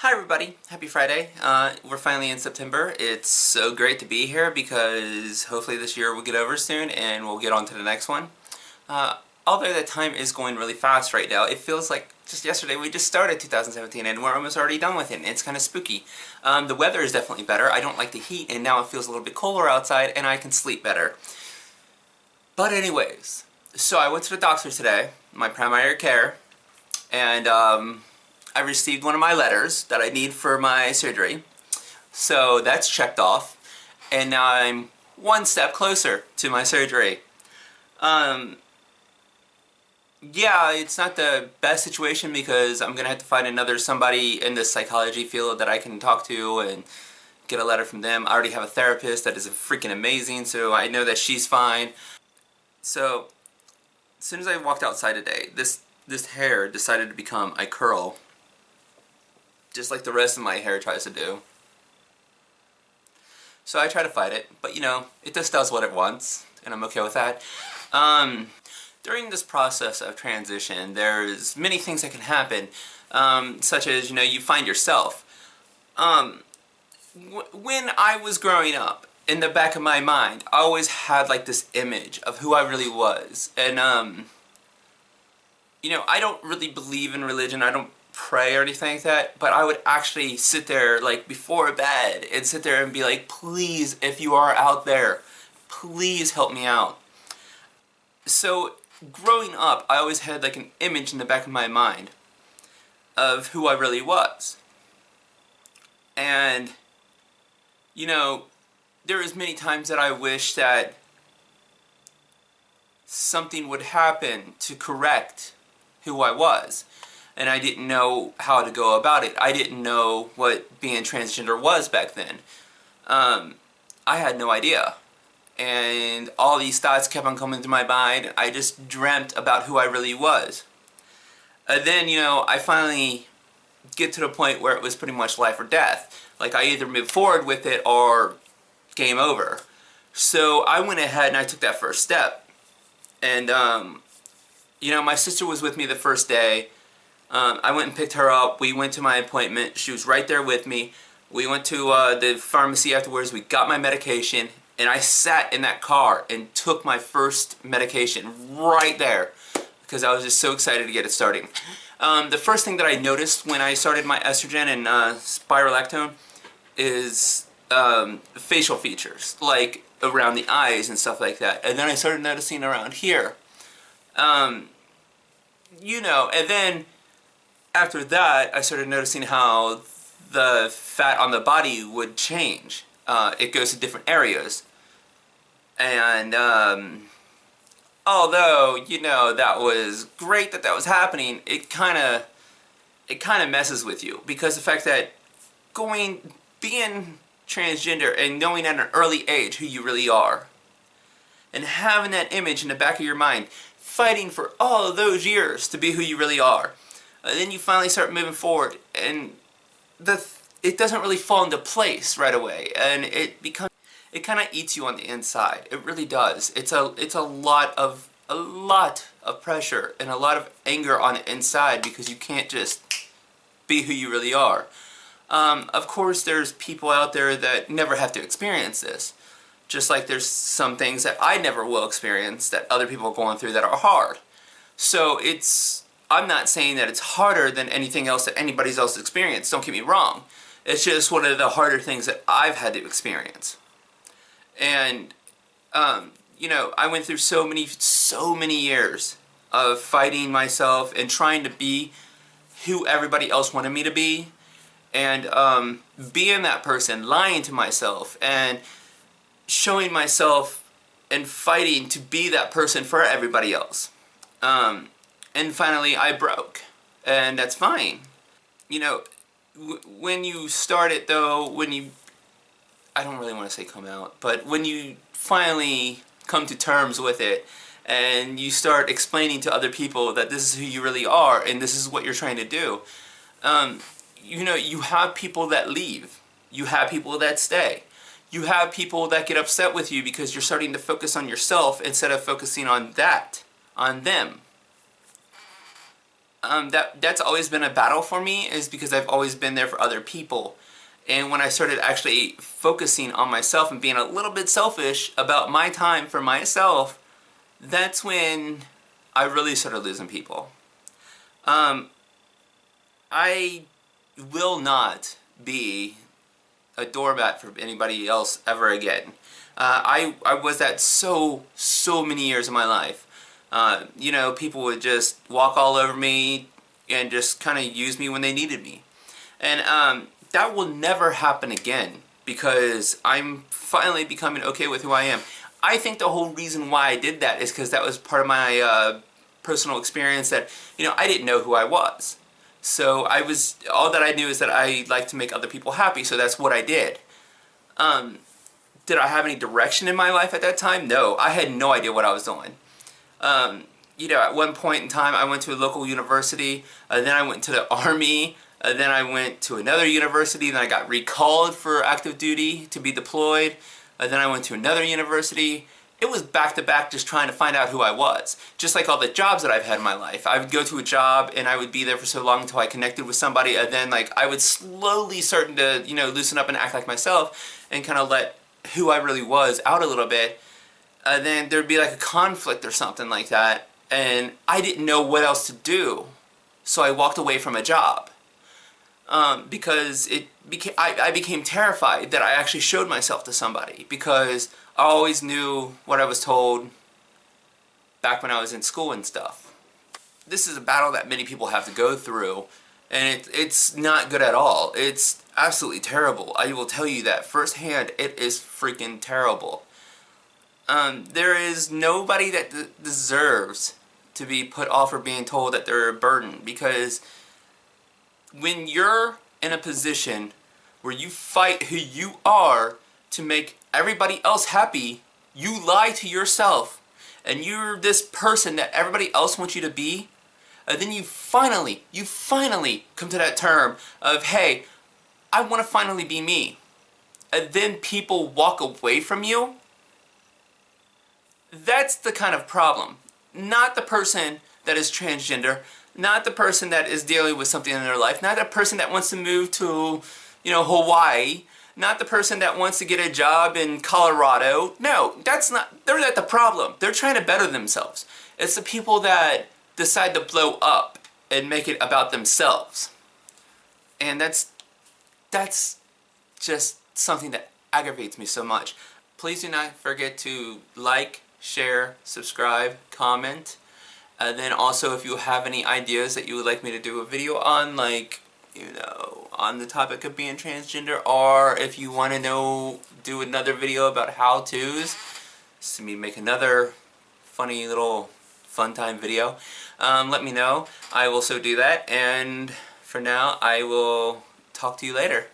Hi everybody, happy Friday. We're finally in September. It's so great to be here because hopefully this year will get over soon and we'll get on to the next one. Although the time is going really fast right now, it feels like just yesterday we just started 2017 and we're almost already done with it, and it's kind of spooky. The weather is definitely better. I don't like the heat, and now it feels a little bit cooler outside and I can sleep better. But anyways, so I went to the doctor today, my primary care, and I received one of my letters that I need for my surgery. So that's checked off, and now I'm one step closer to my surgery. Yeah, it's not the best situation because I'm gonna have to find another somebody in the psychology field that I can talk to and get a letter from them. I already have a therapist that is freaking amazing, so I know that she's fine. So as soon as I walked outside today, this hair decided to become a curl, just like the rest of my hair tries to do. So I try to fight it, but you know, it just does what it wants, and I'm okay with that. During this process of transition, there's many things that can happen, such as, you know, you find yourself. When I was growing up, in the back of my mind, I always had like this image of who I really was, and you know, I don't really believe in religion. I don't pray or anything like that, but I would actually sit there like before bed and sit there and be like, please, if you are out there, please help me out. So growing up, I always had like an image in the back of my mind of who I really was. And you know, there was many times that I wish that something would happen to correct who I was, and I didn't know how to go about it. I didn't know what being transgender was back then. I had no idea, and all these thoughts kept on coming through my mind. I just dreamt about who I really was. Then, you know, I finally get to the point where it was pretty much life or death. Like, I either move forward with it or game over. So I went ahead and I took that first step. And, you know, my sister was with me the first day. I went and picked her up. We went to my appointment. She was right there with me. We went to the pharmacy afterwards. We got my medication. And I sat in that car and took my first medication right there because I was just so excited to get it starting. The first thing that I noticed when I started my estrogen and spiralactone is facial features, like around the eyes and stuff like that. And then I started noticing around here. You know, and then after that, I started noticing how the fat on the body would change. It goes to different areas. And although, you know, that was great that that was happening, it kind of messes with you, because the fact that being transgender and knowing at an early age who you really are, and having that image in the back of your mind, fighting for all of those years to be who you really are, then you finally start moving forward, and it doesn't really fall into place right away, and it kind of eats you on the inside. It really does. It's a lot of pressure and a lot of anger on the inside because you can't just be who you really are. Of course, there's people out there that never have to experience this. Just like there's some things that I never will experience that other people are going through that are hard. So I'm not saying that it's harder than anything else that anybody else experienced. Don't get me wrong. It's just one of the harder things that I've had to experience. And, you know, I went through so many years of fighting myself and trying to be who everybody else wanted me to be. And being that person, lying to myself, and showing myself and fighting to be that person for everybody else. And finally, I broke. And that's fine. You know, when you start it, though, I don't really want to say come out, but when you finally come to terms with it, and you start explaining to other people that this is who you really are, and this is what you're trying to do, you know, you have people that leave. You have people that stay. You have people that get upset with you because you're starting to focus on yourself instead of focusing on them. that's always been a battle for me, is because I've always been there for other people. And when I started actually focusing on myself and being a little bit selfish about my time for myself, that's when I really started losing people. I will not be a doormat for anybody else ever again. I was that so many years of my life. You know, people would just walk all over me and just kind of use me when they needed me. And that will never happen again, because I'm finally becoming okay with who I am. I think the whole reason why I did that is because that was part of my personal experience, that, you know, I didn't know who I was. So all that I knew is that I like to make other people happy, so that's what I did. Did I have any direction in my life at that time? No, I had no idea what I was doing. You know, at one point in time, I went to a local university, then I went to the Army, then I went to another university, then I got recalled for active duty to be deployed, then I went to another university. It was back to back, just trying to find out who I was. Just like all the jobs that I've had in my life. I would go to a job and I would be there for so long until I connected with somebody, and then like I would slowly start to, you know, loosen up and act like myself and kind of let who I really was out a little bit. Then there'd be like a conflict or something like that, and I didn't know what else to do. So I walked away from a job. Because I became terrified that I actually showed myself to somebody, because I always knew what I was told back when I was in school and stuff. This is a battle that many people have to go through, and it's not good at all. It's absolutely terrible. I will tell you that firsthand. It is freaking terrible. There is nobody that deserves to be put off or being told that they're a burden, because when you're in a position where you fight who you are to make everybody else happy, you lie to yourself, and you're this person that everybody else wants you to be, and then you finally come to that term of, hey, I want to finally be me. And then people walk away from you. That's the kind of problem. Not the person that is transgender, not the person that is dealing with something in their life, not the person that wants to move to, you know, Hawaii, not the person that wants to get a job in Colorado. No, they're not the problem. They're trying to better themselves. It's the people that decide to blow up and make it about themselves. And that's just something that aggravates me so much. Please do not forget to like, share, subscribe, comment. Then also, if you have any ideas that you would like me to do a video on, like, you know, on the topic of being transgender, or if you want to do another video about how-tos, so me make another funny little fun time video, let me know. I will so do that, and for now, I will talk to you later.